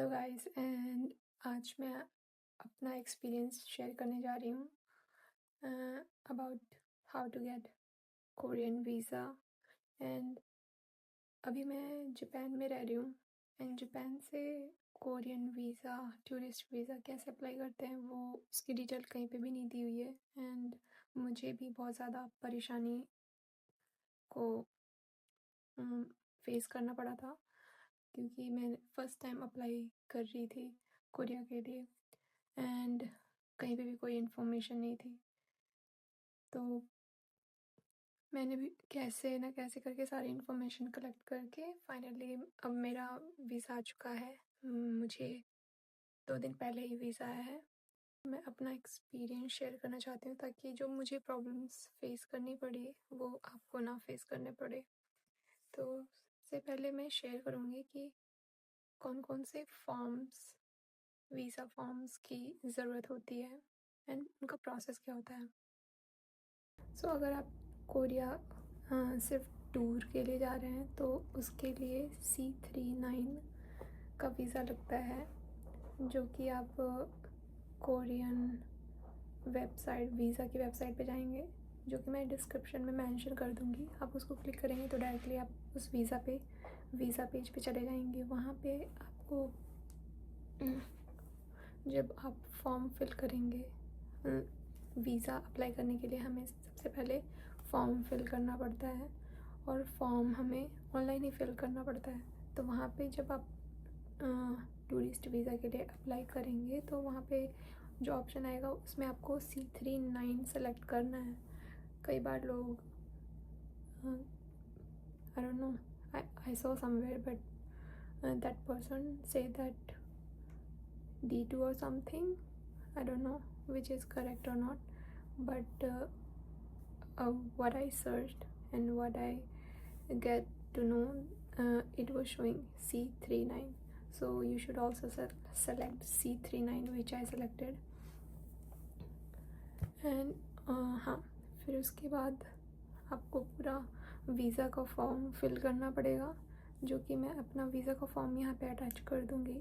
Hello guys and आज मैं अपना एक्सपीरियंस शेयर करने जा रही हूँ about how to get Korean visa. And अभी मैं जापान में रह रही हूँ एंड जापान से कोरियन वीज़ा टूरिस्ट वीज़ा कैसे अप्लाई करते हैं वो उसकी डिटेल कहीं पे भी नहीं दी हुई है। एंड मुझे भी बहुत ज़्यादा परेशानी को फेस करना पड़ा था क्योंकि मैं फर्स्ट टाइम अप्लाई कर रही थी कोरिया के लिए एंड कहीं पे भी कोई इन्फॉर्मेशन नहीं थी। तो मैंने भी कैसे ना कैसे करके सारी इन्फॉर्मेशन कलेक्ट करके फाइनली अब मेरा वीज़ा आ चुका है। मुझे 2 दिन पहले ही वीज़ा आया है। मैं अपना एक्सपीरियंस शेयर करना चाहती हूँ ताकि जो मुझे प्रॉब्लम्स फेस करनी पड़ी वो आपको ना फेस करने पड़े। तो सबसे पहले मैं शेयर करूँगी कि कौन कौन से वीज़ा फॉर्म्स की ज़रूरत होती है एंड उनका प्रोसेस क्या होता है। सो अगर आप कोरिया सिर्फ टूर के लिए जा रहे हैं तो उसके लिए C39 का वीज़ा लगता है, जो कि आप कोरियन वेबसाइट वीज़ा की वेबसाइट पे जाएंगे, जो कि मैं डिस्क्रिप्शन में मेंशन कर दूँगी। आप उसको क्लिक करेंगे तो डायरेक्टली आप उस वीज़ा पेज पे चले जाएंगे। वहाँ पे आपको जब आप फॉर्म फिल करेंगे वीज़ा अप्लाई करने के लिए हमें सबसे पहले फॉर्म फिल करना पड़ता है और फॉर्म हमें ऑनलाइन ही फिल करना पड़ता है। तो वहाँ पे जब आप टूरिस्ट वीज़ा के लिए अप्लाई करेंगे तो वहाँ पे जो ऑप्शन आएगा उसमें आपको C39 सेलेक्ट करना है। कई बार लोग I don't know, I saw somewhere but that person say that D2 or something. I don't know which is correct or not, but what I searched and what I get to know, it was showing C39. So you should also select C39, which I selected. And हाँ, फिर उसके बाद आपको पूरा visa का form fill करना पड़ेगा, जो कि मैं अपना वीज़ा का फॉर्म यहाँ पे अटैच कर दूँगी,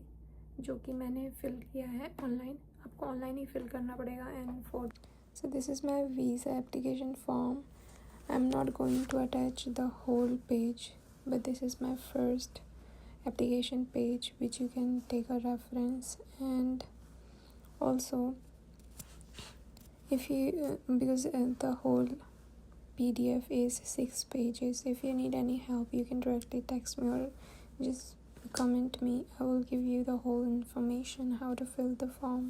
जो कि मैंने फिल किया है ऑनलाइन। आपको ऑनलाइन ही फिल करना पड़ेगा and for so this is my visa application form. I am not going to attach the whole page, but this is my first application page which you can take a reference. And also if you because the whole PDF is 6 pages, if you need any help you can directly text me or just comment me. I will give you the whole information how to fill the form.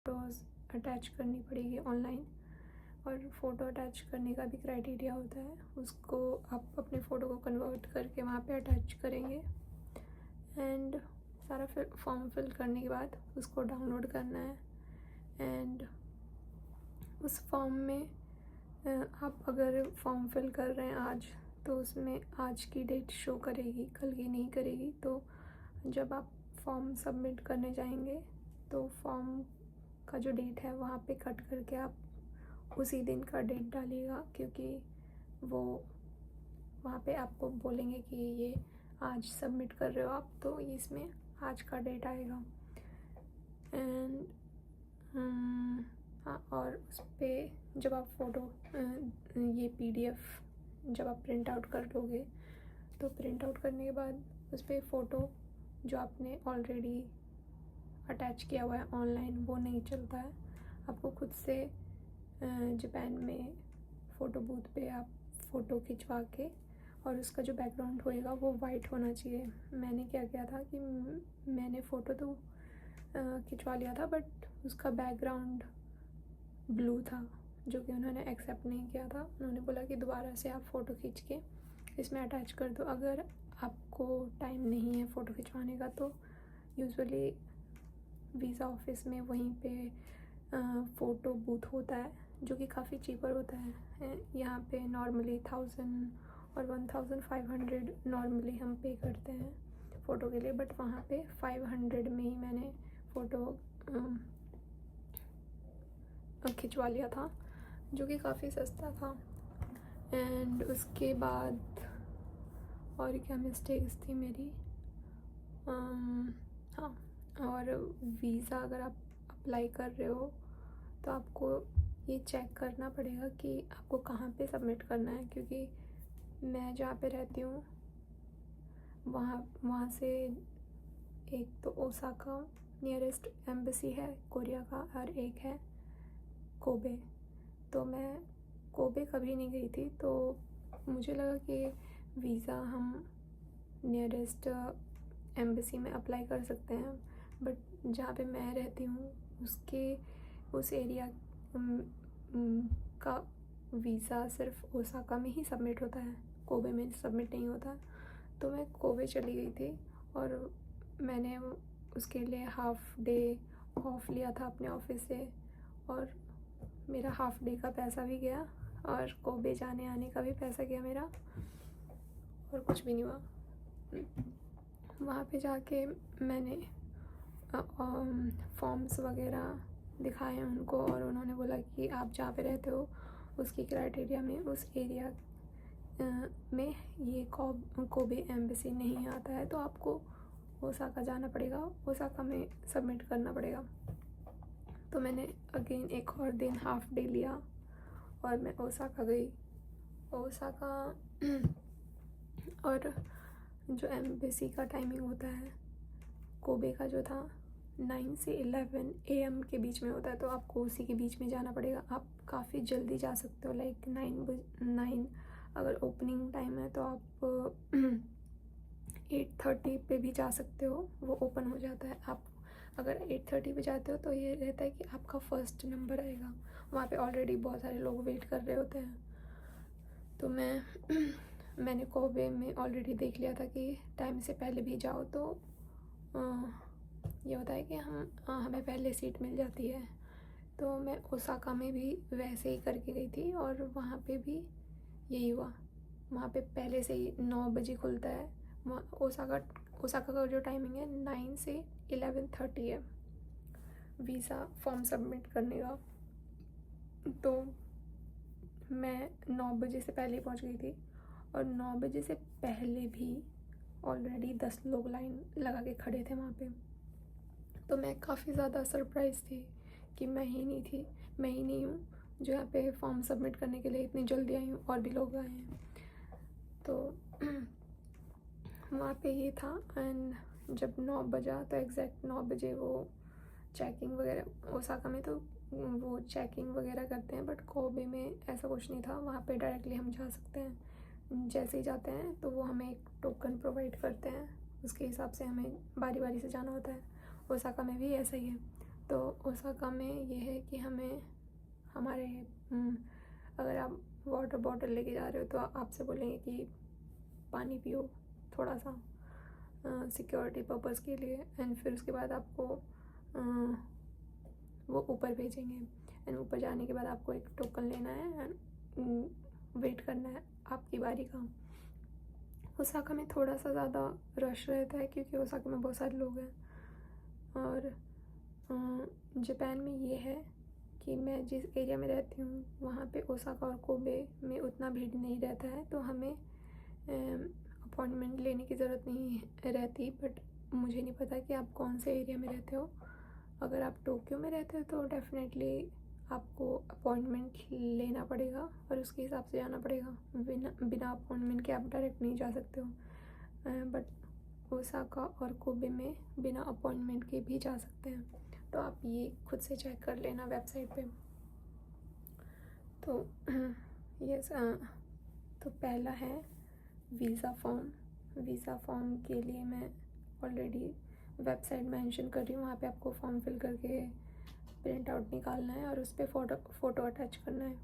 Photos attach करनी पड़ेगी online, और photo attach करने का भी criteria होता है। उसको आप अपने फ़ोटो को कन्वर्ट करके वहाँ पे अटैच करेंगे एंड सारा फॉर्म फिल करने के बाद उसको डाउनलोड करना है। एंड उस फॉर्म में आप अगर फॉर्म फिल कर रहे हैं आज, तो उसमें आज की डेट शो करेगी, कल की नहीं करेगी। तो जब आप फॉर्म सबमिट करने जाएंगे तो फॉर्म का जो डेट है वहाँ पे कट करके आप उसी दिन का डेट डालिएगा, क्योंकि वो वहाँ पे आपको बोलेंगे कि ये आज सबमिट कर रहे हो आप, तो इसमें आज का डेट आएगा। एंड हाँ, और उस पर जब आप फ़ोटो ये PDF जब आप प्रिंट आउट कर लोगे तो प्रिंट आउट करने के बाद उस पर फ़ोटो जो आपने ऑलरेडी अटैच किया हुआ है ऑनलाइन वो नहीं चलता है। आपको खुद से जापान में फ़ोटो बूथ पे आप फ़ोटो खिंचवा के, और उसका जो बैकग्राउंड होएगा वो वाइट होना चाहिए। मैंने क्या किया था कि मैंने फ़ोटो तो खिंचवा लिया था बट उसका बैकग्राउंड ब्लू था, जो कि उन्होंने एक्सेप्ट नहीं किया था। उन्होंने बोला कि दोबारा से आप फ़ोटो खींच के इसमें अटैच कर दो। अगर आपको टाइम नहीं है फ़ोटो खिंचवाने का तो यूजुअली वीज़ा ऑफिस में वहीं पे फ़ोटो बूथ होता है, जो कि काफ़ी चीपर होता है। यहाँ पे नॉर्मली 1000 और 1500 नॉर्मली हम पे करते हैं फ़ोटो के लिए, बट वहाँ पे 500 में ही मैंने फ़ोटो खिंचवा लिया था, जो कि काफ़ी सस्ता था। एंड उसके बाद और क्या मिस्टेक्स थी मेरी, हाँ, और वीज़ा अगर आप अप्लाई कर रहे हो तो आपको ये चेक करना पड़ेगा कि आपको कहाँ पे सबमिट करना है, क्योंकि मैं जहाँ पे रहती हूँ वहाँ वहाँ से एक तो ओसाका नियरेस्ट एम्बेसी है कोरिया का, और एक है कोबे। तो मैं कोबे कभी नहीं गई थी, तो मुझे लगा कि वीज़ा हम नियरेस्ट एम्बेसी में अप्लाई कर सकते हैं, बट जहाँ पे मैं रहती हूँ उस एरिया का वीज़ा सिर्फ ओसाका में ही सबमिट होता है, कोबे में सबमिट नहीं होता। तो मैं कोबे चली गई थी और मैंने उसके लिए हाफ डे ऑफ लिया था अपने ऑफिस से, और मेरा हाफ डे का पैसा भी गया और कोबे जाने आने का भी पैसा गया मेरा, और कुछ भी नहीं हुआ। वहाँ पे जाके मैंने फॉर्म्स वगैरह दिखाए उनको, और उन्होंने बोला कि आप जहाँ पे रहते हो उसकी क्राइटेरिया में उस एरिया में ये कोबे एम्बेसी नहीं आता है, तो आपको ओसाका जाना पड़ेगा, ओसाका में सबमिट करना पड़ेगा। तो मैंने अगेन एक और दिन हाफ डे लिया और मैं ओसाका गई। ओसाका और जो एम्बेसी का टाइमिंग होता है कोबे का जो था 9 से 11 AM के बीच में होता है, तो आपको उसी के बीच में जाना पड़ेगा। आप काफ़ी जल्दी जा सकते हो, लाइक 9 अगर ओपनिंग टाइम है तो आप 8:30 पे भी जा सकते हो, वो ओपन हो जाता है। आप अगर 8:30 पे जाते हो तो ये रहता है कि आपका फर्स्ट नंबर आएगा, वहाँ पे ऑलरेडी बहुत सारे लोग वेट कर रहे होते हैं। तो मैंने कोबे में ऑलरेडी देख लिया था कि टाइम से पहले भी जाओ तो ये होता है कि हमें पहले सीट मिल जाती है। तो मैं ओसाका में भी वैसे ही करके गई थी और वहाँ पे भी यही हुआ। वहाँ पे पहले से ही 9 बजे खुलता है। ओसाका का जो टाइमिंग है 9 से 11:30 है वीज़ा फॉर्म सबमिट करने का। तो मैं 9 बजे से पहले पहुँच गई थी, और 9 बजे से पहले भी ऑलरेडी 10 लोग लाइन लगा के खड़े थे वहाँ पे। तो मैं काफ़ी ज़्यादा सरप्राइज़ थी कि मैं ही नहीं हूँ जो यहाँ पे फॉर्म सबमिट करने के लिए इतनी जल्दी आई हूँ, और भी लोग आए हैं। तो वहाँ पे ये था। एंड जब 9 बजा तो एग्जैक्ट 9 बजे वो चेकिंग वगैरह, ओसाका में तो वो चेकिंग वगैरह करते हैं, बट कोबे में ऐसा कुछ नहीं था। वहाँ पे डायरेक्टली हम जा सकते हैं। जैसे ही जाते हैं तो वो हमें एक टोकन प्रोवाइड करते हैं, उसके हिसाब से हमें बारी बारी से जाना होता है। ओसाका में भी ऐसा ही है। तो ओसाका में ये है कि हमें हमारे अगर आप वाटर बॉटल लेके जा रहे हो तो आपसे बोलेंगे कि पानी पियो थोड़ा सा सिक्योरिटी पर्पज़ के लिए। एंड फिर उसके बाद आपको वो ऊपर भेजेंगे, एंड ऊपर जाने के बाद आपको एक टोकन लेना है एंड वेट करना है आपकी बारी का। ओसाका में थोड़ा सा ज़्यादा रश रहता है क्योंकि ओसाका में बहुत सारे लोग हैं। और जापान में ये है कि मैं जिस एरिया में रहती हूँ वहाँ पे ओसाका और कोबे में उतना भीड़ नहीं रहता है, तो हमें अपॉइंटमेंट लेने की ज़रूरत नहीं रहती। बट मुझे नहीं पता कि आप कौन से एरिया में रहते हो। अगर आप टोक्यो में रहते हो तो डेफिनेटली आपको अपॉइंटमेंट लेना पड़ेगा और उसके हिसाब से जाना पड़ेगा। बिना अपॉइंटमेंट के आप डायरेक्ट नहीं जा सकते हो। बट ओसाका और कोबे में बिना अपॉइंटमेंट के भी जा सकते हैं। तो आप ये खुद से चेक कर लेना वेबसाइट पे। तो यस, तो पहला है वीज़ा फॉर्म के लिए मैं ऑलरेडी वेबसाइट मेंशन कर रही हूँ। वहाँ पे आपको फॉर्म फिल करके प्रिंट आउट निकालना है और उस पर फ़ोटो अटैच करना है।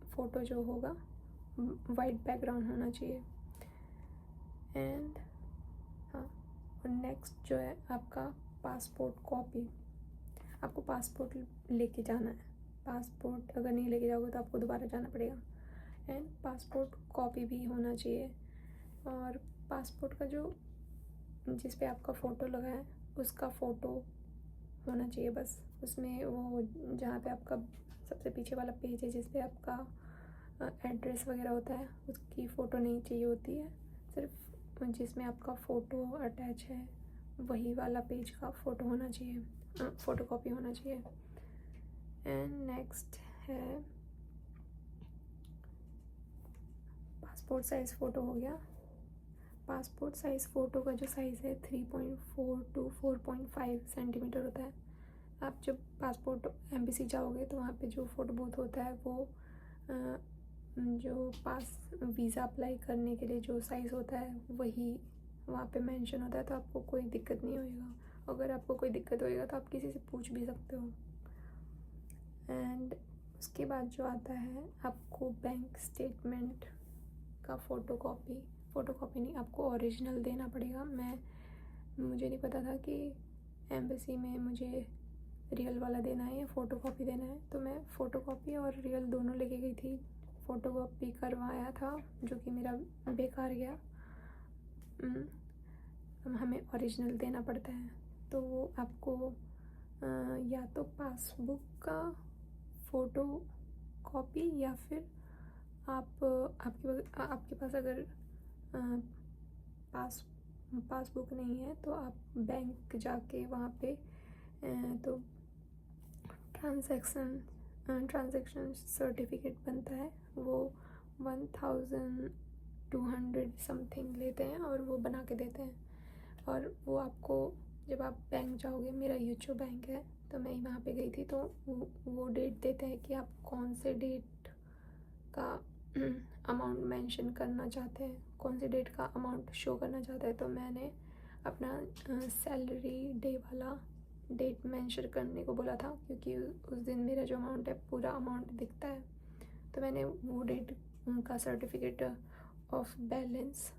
फ़ोटो जो होगा वाइट बैकग्राउंड होना चाहिए। एंड हाँ, और नेक्स्ट जो है आपका पासपोर्ट कॉपी। आपको पासपोर्ट लेके जाना है। पासपोर्ट अगर नहीं लेके जाओगे तो आपको दोबारा जाना पड़ेगा। एंड पासपोर्ट कॉपी भी होना चाहिए। और पासपोर्ट का जो जिस पे आपका फ़ोटो लगा है उसका फ़ोटो होना चाहिए बस। उसमें वो जहाँ पे आपका सबसे पीछे वाला पेज है जिस पे आपका एड्रेस वगैरह होता है उसकी फ़ोटो नहीं चाहिए होती है। सिर्फ जिसमें आपका फ़ोटो अटैच है वही वाला पेज का फ़ोटो होना चाहिए, फ़ोटोकॉपी होना चाहिए। एंड नेक्स्ट है पासपोर्ट साइज़ फ़ोटो हो गया। पासपोर्ट साइज़ फ़ोटो का जो साइज़ है 3.4 टू 4.5 सेंटीमीटर होता है। आप जब पासपोर्ट एम्बेसी जाओगे तो वहाँ पे जो फ़ोटो बूथ होता है वो जो वीज़ा अप्लाई करने के लिए जो साइज़ होता है वही वहाँ पे मेंशन होता है, तो आपको कोई दिक्कत नहीं होएगा। अगर आपको कोई दिक्कत होएगा तो आप किसी से पूछ भी सकते हो। एंड उसके बाद जो आता है आपको बैंक स्टेटमेंट का फ़ोटोकॉपी नहीं, आपको ओरिजिनल देना पड़ेगा। मुझे नहीं पता था कि एम्बेसी में मुझे रियल वाला देना है या फ़ोटोकॉपी देना है, तो मैं फ़ोटोकॉपी और रियल दोनों लेके गई थी। फ़ोटोकॉपी करवाया था जो कि मेरा बेकार गया। हमें ओरिजिनल देना पड़ता है, तो वो आपको या तो पासबुक का फ़ोटो कॉपी या फिर आपके पास अगर पासबुक नहीं है तो आप बैंक जाके वहाँ पे तो ट्रांजैक्शन सर्टिफिकेट बनता है, वो 1200 समथिंग लेते हैं और वो बना के देते हैं। और वो आपको जब आप बैंक जाओगे, मेरा यूको बैंक है तो मैं वहाँ पे गई थी, तो वो डेट देते हैं कि आप कौन से डेट का अमाउंट मेंशन करना चाहते हैं, कौन से डेट का अमाउंट शो करना चाहते हैं। तो मैंने अपना सैलरी डे वाला डेट मेंशन करने को बोला था, क्योंकि उस दिन मेरा जो अमाउंट है पूरा अमाउंट दिखता है। तो मैंने वो डेट का certificate of balance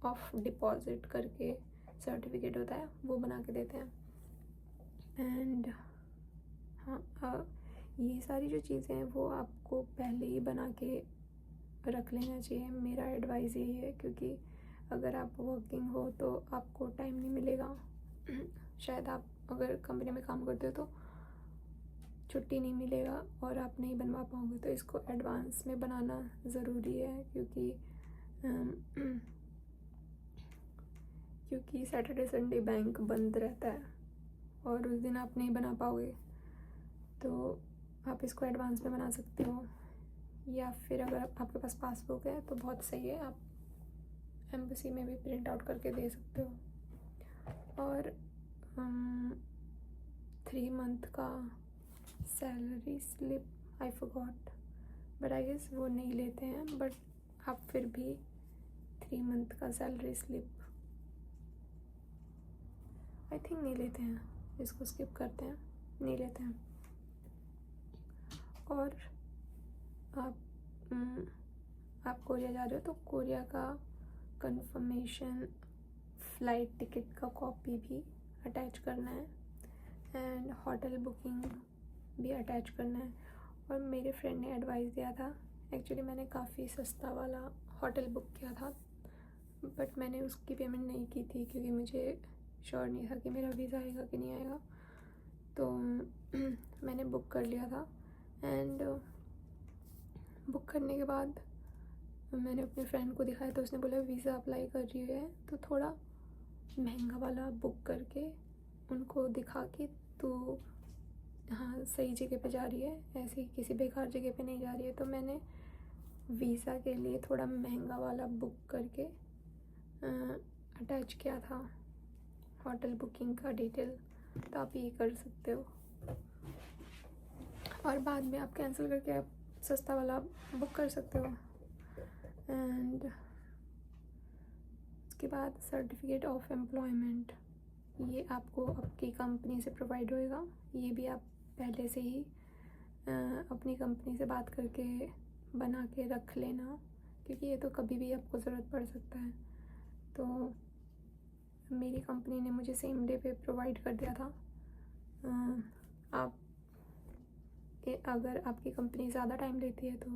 of deposit करके सर्टिफिकेट होता है वो बना के देते हैं। एंड हाँ, ये सारी जो चीज़ें हैं वो आपको पहले ही बना के रख लेना चाहिए। मेरा एडवाइस यही है, क्योंकि अगर आप वर्किंग हो तो आपको टाइम नहीं मिलेगा। शायद आप अगर कंपनी में काम करते हो तो छुट्टी नहीं मिलेगा और आप नहीं बनवा पाओगे, तो इसको एडवांस में बनाना ज़रूरी है। क्योंकि सैटरडे संडे बैंक बंद रहता है और उस दिन आप नहीं बना पाओगे, तो आप इसको एडवांस में बना सकते हो। या फिर अगर आपके पास पासबुक है तो बहुत सही है, आप एम्बेसी में भी प्रिंट आउट करके दे सकते हो। और 3 मंथ का salary slip I forgot, but I guess वो नहीं लेते हैं, बट आप फिर भी 3 मंथ का सैलरी स्लिप आई थिंक नहीं लेते हैं, इसको स्किप करते हैं, नहीं लेते हैं। और आप कोरिया जा रहे हो तो कोरिया का कंफर्मेशन फ़्लाइट टिकट का कॉपी भी अटैच करना है एंड होटल बुकिंग भी अटैच करना है। और मेरे फ्रेंड ने एडवाइस दिया था, एक्चुअली मैंने काफ़ी सस्ता वाला होटल बुक किया था, बट मैंने उसकी पेमेंट नहीं की थी क्योंकि मुझे श्योर नहीं था कि मेरा वीज़ा आएगा कि नहीं आएगा, तो मैंने बुक कर लिया था। एंड बुक करने के बाद मैंने अपने फ्रेंड को दिखाया तो उसने बोला वीज़ा अप्लाई कर रही है तो थोड़ा महंगा वाला बुक करके उनको दिखा के तो हाँ सही जगह पे जा रही है, ऐसी किसी बेकार जगह पे नहीं जा रही है। तो मैंने वीज़ा के लिए थोड़ा महंगा वाला बुक करके अटैच किया था होटल बुकिंग का डिटेल, तो आप ये कर सकते हो। और बाद में आप कैंसिल करके आप सस्ता वाला बुक कर सकते हो। एंड उसके बाद सर्टिफिकेट ऑफ एम्प्लॉयमेंट, ये आपको आपकी कंपनी से प्रोवाइड होएगा। ये भी आप पहले से ही अपनी कंपनी से बात करके बना के रख लेना, क्योंकि ये तो कभी भी आपको ज़रूरत पड़ सकता है। तो मेरी कंपनी ने मुझे सेम डे पे प्रोवाइड कर दिया था। अगर आपकी कंपनी ज़्यादा टाइम लेती है तो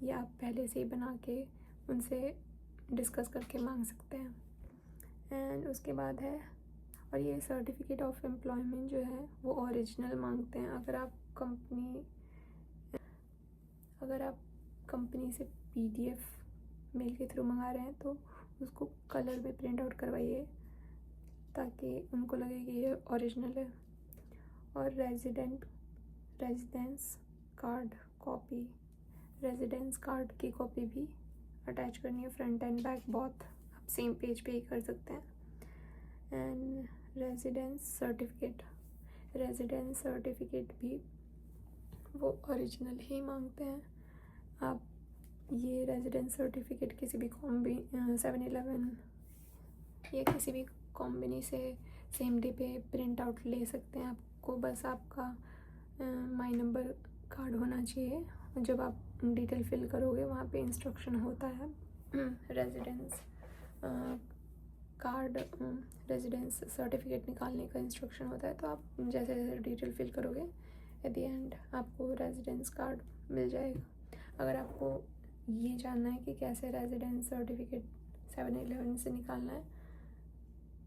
ये आप पहले से ही बना के उनसे डिस्कस करके मांग सकते हैं। एंड उसके बाद है, और ये सर्टिफिकेट ऑफ एम्प्लॉयमेंट जो है वो ओरिजिनल मांगते हैं। अगर आप कंपनी से PDF मेल के थ्रू मंगा रहे हैं तो उसको कलर में प्रिंट आउट करवाइए, ताकि उनको लगे कि ये ओरिजिनल है। और रेजिडेंस कार्ड की कॉपी भी अटैच करनी है, फ्रंट एंड बैक बोथ आप सेम पेज पे ही कर सकते हैं। एंड रेजिडेंस सर्टिफिकेट भी वो ओरिजिनल ही मांगते हैं। आप ये रेजिडेंस सर्टिफिकेट किसी भी 7-Eleven या किसी भी कॉम्बिनी से सेम डे पे प्रिंट आउट ले सकते हैं। आपको बस आपका माई नंबर कार्ड होना चाहिए। जब आप डिटेल फिल करोगे वहाँ पे इंस्ट्रक्शन होता है रेजिडेंस सर्टिफिकेट निकालने का इंस्ट्रक्शन होता है। तो आप जैसे जैसे डिटेल फिल करोगे एट द एंड आपको रेजिडेंस कार्ड मिल जाएगा। अगर आपको ये जानना है कि कैसे रेजिडेंस सर्टिफिकेट 7-Eleven से निकालना है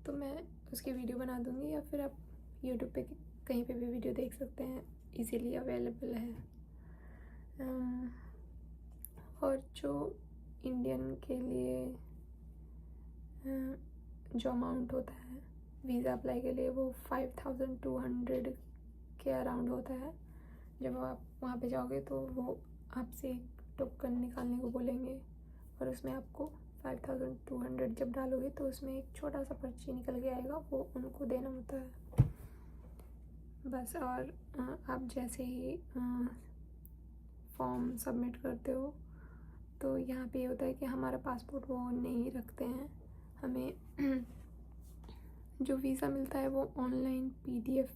तो मैं उसकी वीडियो बना दूँगी, या फिर आप यूट्यूब पे कहीं पे भी वीडियो देख सकते हैं, इजीली अवेलेबल है। और जो इंडियन के लिए जो अमाउंट होता है वीज़ा अप्लाई के लिए, वो 5200 के अराउंड होता है। जब आप वहाँ पे जाओगे तो वो आपसे एक टोकन निकालने को बोलेंगे और उसमें आपको 5200 जब डालोगे तो उसमें एक छोटा सा पर्ची निकल के आएगा, वो उनको देना होता है बस। और आप जैसे ही फॉर्म सबमिट करते हो तो यहाँ पे ये होता है कि हमारा पासपोर्ट वो नहीं रखते हैं। हमें जो वीज़ा मिलता है वो ऑनलाइन PDF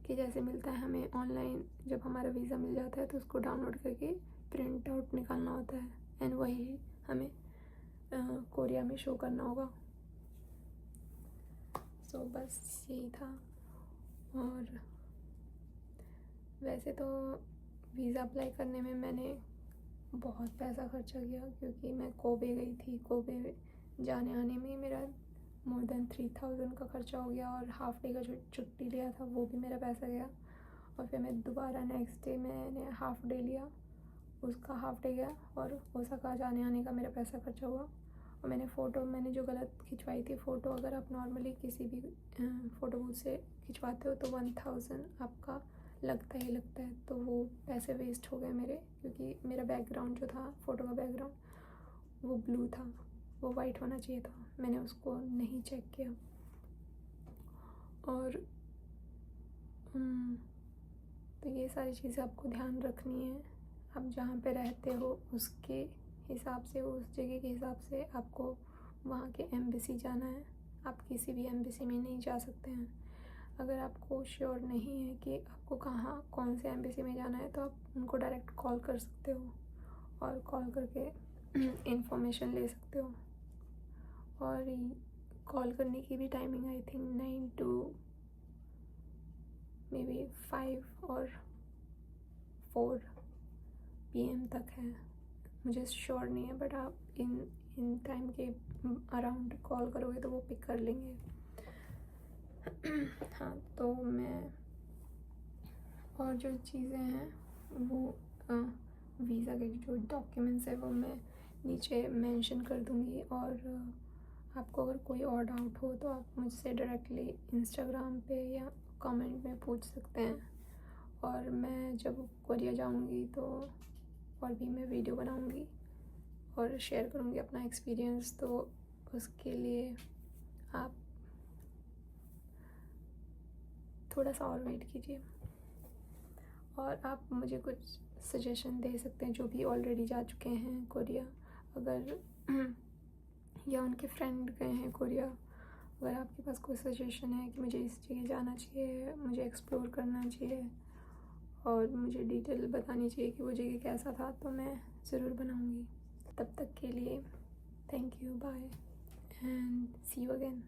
के जैसे मिलता है। हमें ऑनलाइन जब हमारा वीज़ा मिल जाता है तो उसको डाउनलोड करके प्रिंट आउट निकालना होता है एंड वही हमें कोरिया में शो करना होगा। सो बस यही था। और वैसे तो वीज़ा अप्लाई करने में मैंने बहुत पैसा खर्चा किया, क्योंकि मैं कोबे गई थी। कोबे जाने आने में मेरा मोर देन 3000 का खर्चा हो गया, और हाफ डे का जो छुट्टी लिया था वो भी मेरा पैसा गया। और फिर मैं दोबारा नेक्स्ट डे मैंने हाफ डे लिया, उसका हाफ डे गया, और ओसाका जाने आने का मेरा पैसा खर्चा हुआ। और मैंने जो गलत खिंचवाई थी फ़ोटो, अगर आप नॉर्मली किसी भी फ़ोटो बूथ से खिंचवाते हो तो 1000 आपका लगता ही लगता है। तो वो पैसे वेस्ट हो गए मेरे, क्योंकि मेरा बैकग्राउंड जो था, फ़ोटो का बैकग्राउंड वो ब्लू था, वो वाइट होना चाहिए था। मैंने उसको नहीं चेक किया। और तो ये सारी चीज़ें आपको ध्यान रखनी है। आप जहाँ पे रहते हो उसके हिसाब से, उस जगह के हिसाब से आपको वहाँ के एम्बेसी जाना है। आप किसी भी एम्बेसी में नहीं जा सकते हैं। अगर आपको श्योर नहीं है कि आपको कौन से एम्बेसी में जाना है तो आप उनको डायरेक्ट कॉल कर सकते हो और कॉल करके इंफॉर्मेशन ले सकते हो। और कॉल करने की भी timing I think 9 to may be 5 और 4 PM तक है, मुझे श्योर नहीं है। बट आप इन टाइम के अराउंड कॉल करोगे तो वो पिक कर लेंगे। हाँ, तो मैं और जो चीज़ें हैं वो वीज़ा के जो डॉक्यूमेंट्स है वो मैं नीचे मेंशन कर दूँगी। और आपको अगर कोई और डाउट हो तो आप मुझसे डायरेक्टली इंस्टाग्राम पे या कमेंट में पूछ सकते हैं। और मैं जब कोरिया जाऊँगी तो और भी मैं वीडियो बनाऊँगी और शेयर करूँगी अपना एक्सपीरियंस। तो उसके लिए आप थोड़ा सा और वेट कीजिए। और आप मुझे कुछ सजेशन दे सकते हैं जो भी ऑलरेडी जा चुके हैं कोरिया, अगर या उनके फ्रेंड गए हैं कोरिया। अगर आपके पास कोई सजेशन है कि मुझे इस जगह जाना चाहिए, मुझे एक्सप्लोर करना चाहिए और मुझे डिटेल बतानी चाहिए कि वो जगह कैसा था, तो मैं ज़रूर बनाऊँगी। तब तक के लिए thank you, bye and see you again.